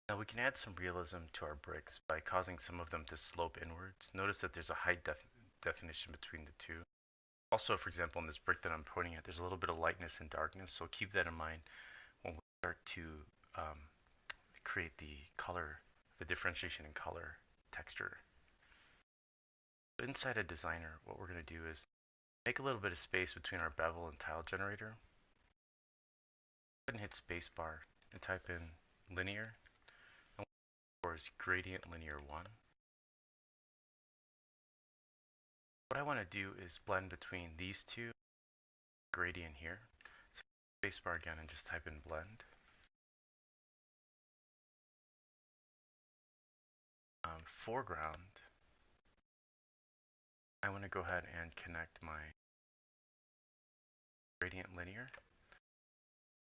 Now we can add some realism to our bricks by causing some of them to slope inwards. Notice that there's a height definition between the two. Also, for example, in this brick that I'm pointing at, there's a little bit of lightness and darkness, so keep that in mind when we start to um, create the color, the differentiation in color texture. Inside a designer, what we're going to do is make a little bit of space between our bevel and tile generator. Go ahead and hit spacebar and type in linear, and what is gradient linear 1. What I want to do is blend between these two, gradient here. So spacebar again and just type in blend. Foreground, I want to go ahead and connect my gradient linear.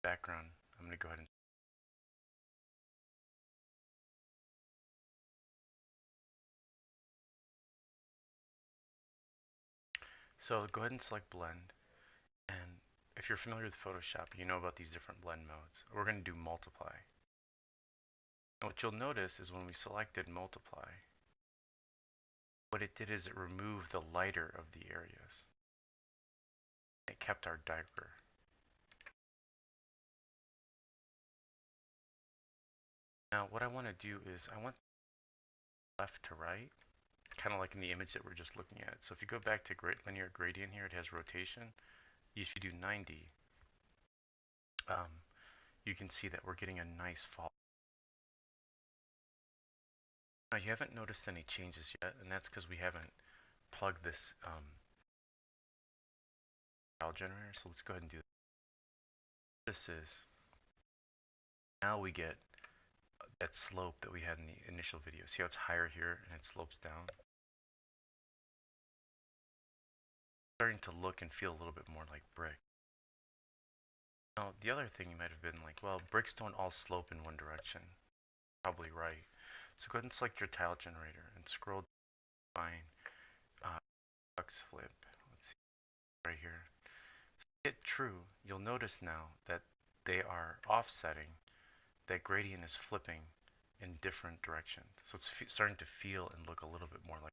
Background, I'm going to go ahead and so go ahead and select blend, and if you're familiar with Photoshop, you know about these different blend modes. We're going to do multiply. And what you'll notice is when we selected multiply, what it did is it removed the lighter of the areas. It kept our darker. Now what I want to do is I want left to right, kind of like in the image that we're just looking at. So if you go back to linear gradient here, it has rotation. If you do 90, you can see that we're getting a nice fall. Now you haven't noticed any changes yet, and that's because we haven't plugged this tile generator. So let's go ahead and do that. This is, now we get that slope that we had in the initial video. See how it's higher here and it slopes down? Starting to look and feel a little bit more like brick. Now the other thing you might have been like, well, bricks don't all slope in one direction. Probably right. So go ahead and select your tile generator and scroll down, find flux flip. Let's see right here. So hit true. You'll notice now that they are offsetting. That gradient is flipping in different directions. So it's starting to feel and look a little bit more like.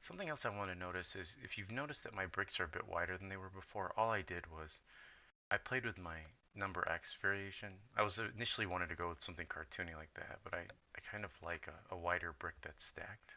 Something else I want to notice is if you've noticed that my bricks are a bit wider than they were before, all I did was I played with my number X variation. I was initially wanted to go with something cartoony like that, but I kind of like a wider brick that's stacked.